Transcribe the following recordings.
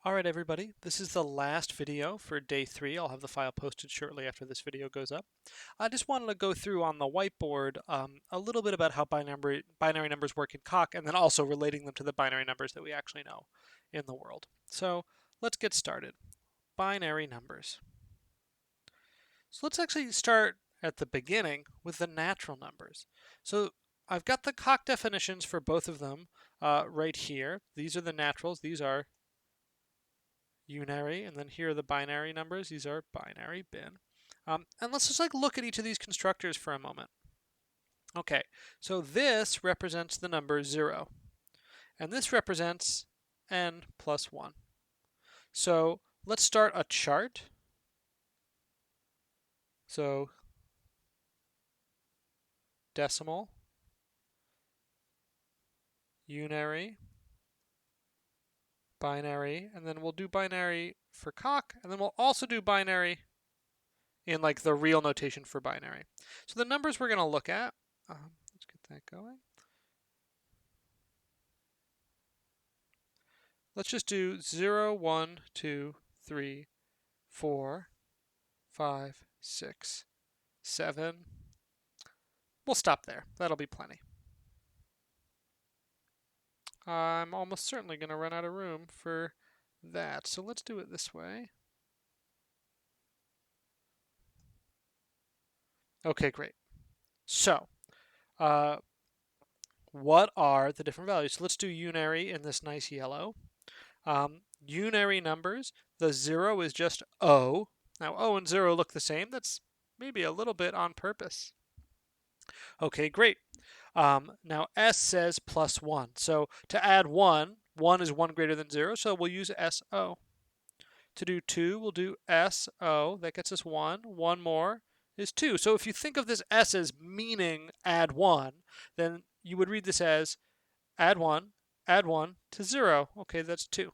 All right, everybody, this is the last video for day 3. I'll have the file posted shortly after this video goes up. I just wanted to go through on the whiteboard a little bit about how binary numbers work in Coq, and then also relating them to the binary numbers that we actually know in the world. So let's get started. Binary numbers. So let's actually start at the beginning with the natural numbers. So I've got the Coq definitions for both of them right here. These are the naturals. These are unary, and then here are the binary numbers. These are binary bin. And let's just look at each of these constructors for a moment. Okay, so this represents the number 0, and this represents n plus 1. So let's start a chart. So decimal, unary, binary, and then we'll do binary for Coq, and then we'll also do binary in the real notation for binary. So the numbers we're going to look at, let's get that going. Let's just do 0, 1, 2, 3, 4, 5, 6, 7. We'll stop there. That'll be plenty. I'm almost certainly going to run out of room for that, so let's do it this way. Okay, great. So, what are the different values? So let's do unary in this nice yellow. Unary numbers, the 0 is just O. Now, O and 0 look the same. That's maybe a little bit on purpose. Okay, great. Now, S says plus 1. So to add 1, 1 is 1 greater than 0, so we'll use SO. To do 2, we'll do SO. That gets us 1. 1 more is 2. So if you think of this S as meaning add 1, then you would read this as add 1 to 0. Okay, that's 2.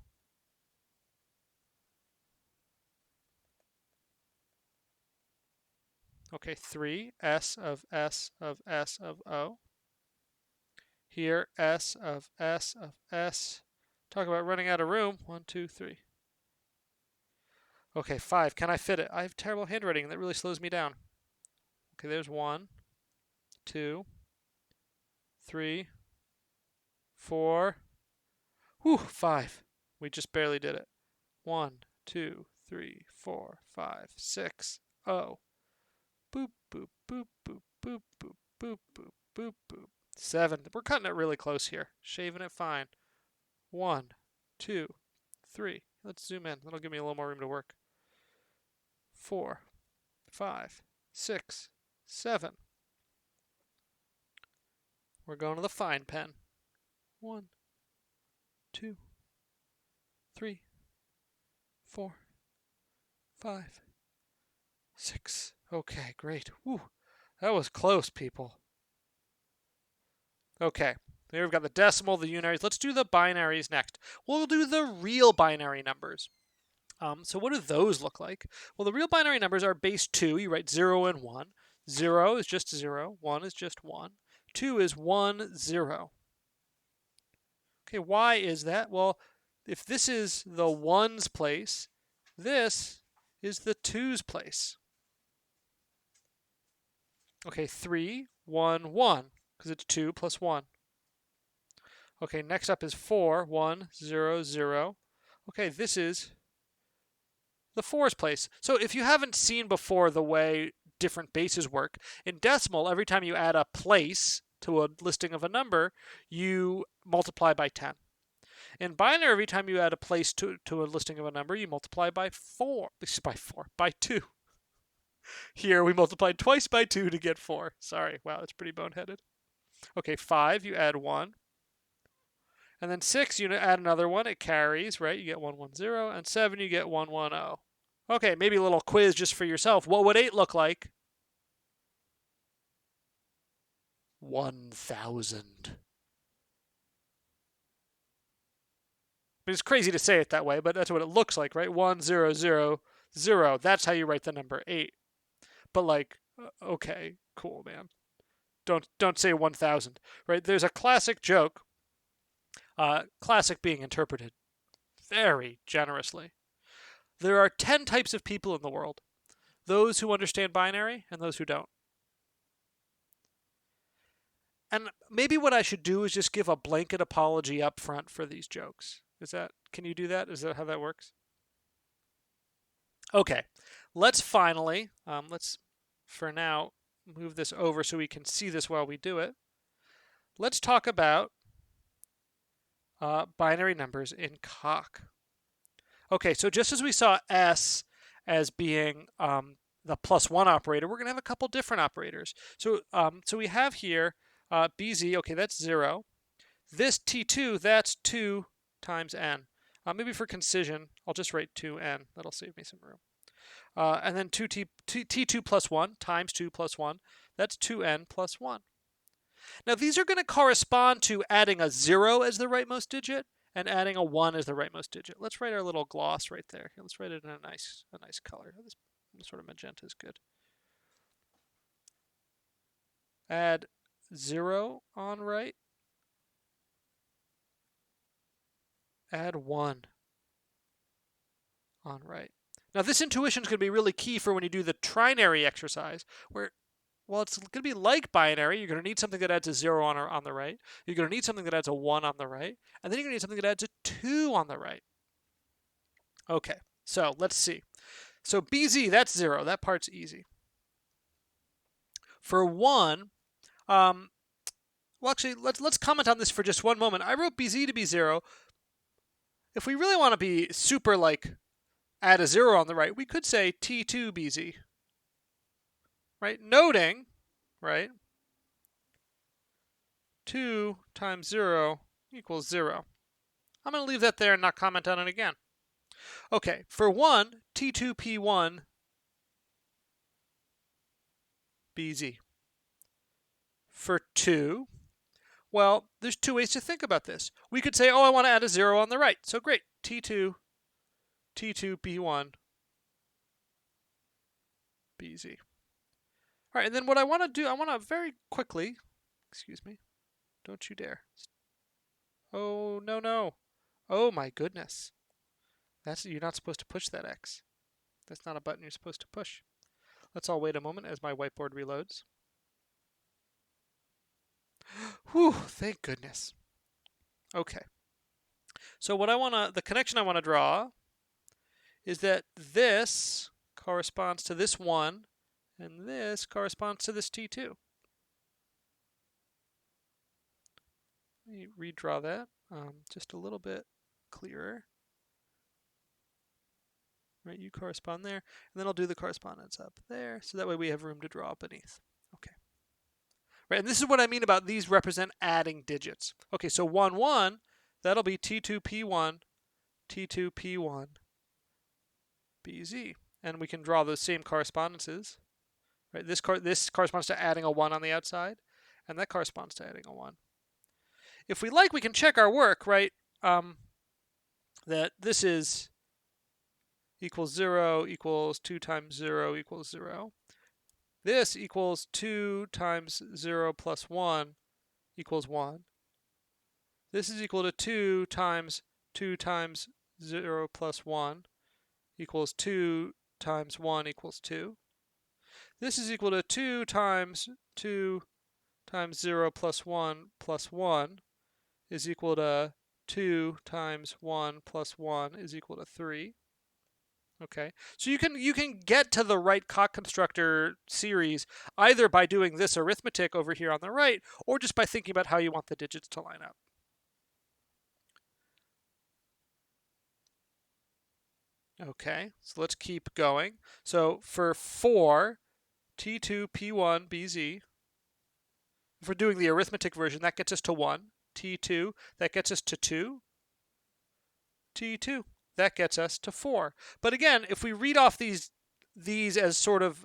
Okay, 3, S of S of S of O. Here, S of S of S. Talk about running out of room. 1, 2, 3. Okay, 5. Can I fit it? I have terrible handwriting. That really slows me down. Okay, there's 1, 2, 3, 4. Whew, 5. We just barely did it. 1, 2, 3, 4, 5, 6. Oh. Boop, boop, boop, boop, boop, boop, boop, boop, boop, boop. 7. We're cutting it really close here. Shaving it fine. 1, 2, 3. Let's zoom in. That'll give me a little more room to work. 4, 5, 6, 7. We're going to the fine pen. 1, 2, 3, 4, 5, 6. Okay, great. Whew. That was close, people. Okay, there we've got the decimal, the unaries. Let's do the binaries next. We'll do the real binary numbers. So what do those look like? Well, the real binary numbers are base 2. You write 0 and 1. 0 is just 0. 1 is just 1. 2 is 1, 0. Okay, why is that? Well, if this is the 1's place, this is the 2's place. Okay, 3, 1, 1, because it's 2 plus 1. Okay, next up is 4, 1, 0, 0. Okay, this is the 4's place. So if you haven't seen before the way different bases work, in decimal, every time you add a place to a listing of a number, you multiply by 10. In binary, every time you add a place to a listing of a number, you multiply by 2. Here, we multiplied twice by 2 to get 4. Sorry, wow, that's pretty boneheaded. Okay, 5, you add 1. And then 6, you add another one. It carries, right? You get 1, 1, 0. And 7, you get 1, 1, 0. Okay, maybe a little quiz just for yourself. What would 8 look like? 1,000. It's crazy to say it that way, but that's what it looks like, right? 1, 0, 0, 0. That's how you write the number 8. But okay, cool, man. Don't say 1,000, right? There's a classic joke. Classic being interpreted very generously. There are 10 types of people in the world. Those who understand binary and those who don't. And maybe what I should do is just give a blanket apology up front for these jokes. Can you do that? Is that how that works? Okay, let's finally, let's for now move this over so we can see this while we do it. Let's talk about binary numbers in Coq. Okay, so just as we saw S as being the +1 operator, we're going to have a couple different operators. So we have here BZ, okay, that's 0. This T2, that's 2 times n. Maybe for concision, I'll just write 2n. That'll save me some room. And then T2 plus 1 times 2 plus 1, that's 2n plus 1. Now these are going to correspond to adding a 0 as the rightmost digit and adding a 1 as the rightmost digit. Let's write our little gloss right there. Let's write it in a nice color. This sort of magenta is good. Add 0 on right. Add 1 on right. Now this intuition is going to be really key for when you do the trinary exercise, where, well, it's going to be like binary. You're going to need something that adds a 0 on the right. You're going to need something that adds a 1 on the right. And then you're going to need something that adds a 2 on the right. Okay, so let's see. So BZ, that's 0. That part's easy. For 1, well, actually, let's comment on this for just one moment. I wrote BZ to be 0. If we really want to be super, like, add a 0 on the right, we could say T2BZ. Right? Noting, right, 2 times 0 equals 0. I'm going to leave that there and not comment on it again. Okay, for 1, T2P1 BZ. For 2, well, there's two ways to think about this. We could say, oh, I want to add a 0 on the right. So great, T2 B1 BZ. All right, and then what I want to do, I want to very quickly, excuse me, don't you dare. Oh, no. Oh my goodness. You're not supposed to push that X. That's not a button you're supposed to push. Let's all wait a moment as my whiteboard reloads. Whew, thank goodness. Okay. So the connection I want to draw is that this corresponds to this 1, and this corresponds to this T2. Let me redraw that just a little bit clearer. Right, you correspond there, and then I'll do the correspondence up there, so that way we have room to draw beneath. Okay. Right, and this is what I mean about these represent adding digits. Okay, so 1, 1, that'll be T2P1, T2P1, BZ. And we can draw those same correspondences. Right, this corresponds to adding a 1 on the outside, and that corresponds to adding a 1. If we like, we can check our work, right? That this is equals 0 equals 2 times 0 equals 0. This equals 2 times 0 plus 1 equals 1. This is equal to 2 times 0 plus 1 equals 2 times 1 equals 2. This is equal to 2 times 0 plus 1 is equal to 2 times 1 plus 1 is equal to 3. Okay, so you can get to the right Coq constructor series either by doing this arithmetic over here on the right, or just by thinking about how you want the digits to line up. Okay, so let's keep going. So for 4, T2P1 BZ, if we're doing the arithmetic version, that gets us to 1. T2, that gets us to 2. T2, that gets us to 4. But again, if we read off these as sort of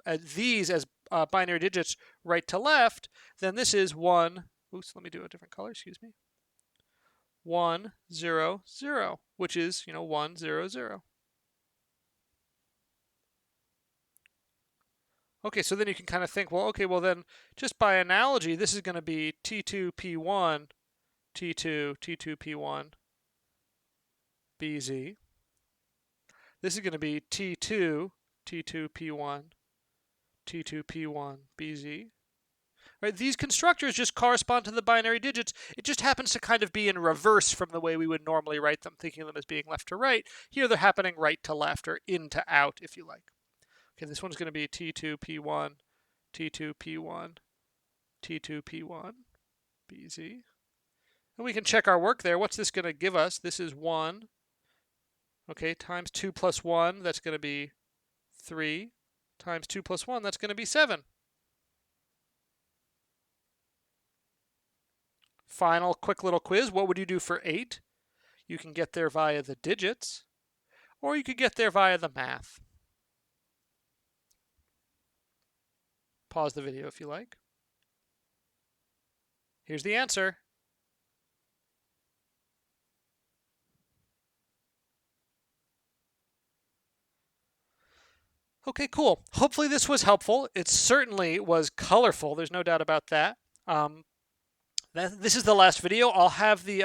binary digits right to left, then this is 1. Oops, let me do a different color. Excuse me. 1, 0, 0, which is 1, 0, 0. Okay, so then you can kind of think, well, okay, well then just by analogy, this is going to be T2P1, T2P1, BZ. This is going to be T2, T2P1, T2P1, BZ. Right, these constructors just correspond to the binary digits. It just happens to kind of be in reverse from the way we would normally write them, thinking of them as being left to right. Here they're happening right to left, or in to out, if you like. Okay, this one's going to be T2P1, T2P1, T2P1, BZ. And we can check our work there. What's this going to give us? This is 1. Okay, times 2 plus 1, that's going to be 3. Times 2 plus 1, that's going to be 7. Final quick little quiz. What would you do for 8? You can get there via the digits, or you could get there via the math. Pause the video if you like. Here's the answer. Okay, cool. Hopefully this was helpful. It certainly was colorful. There's no doubt about that. This is the last video. I'll have the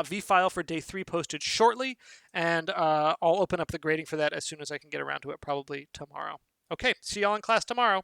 .v file for day 3 posted shortly, and I'll open up the grading for that as soon as I can get around to it, probably tomorrow. Okay, see y'all in class tomorrow.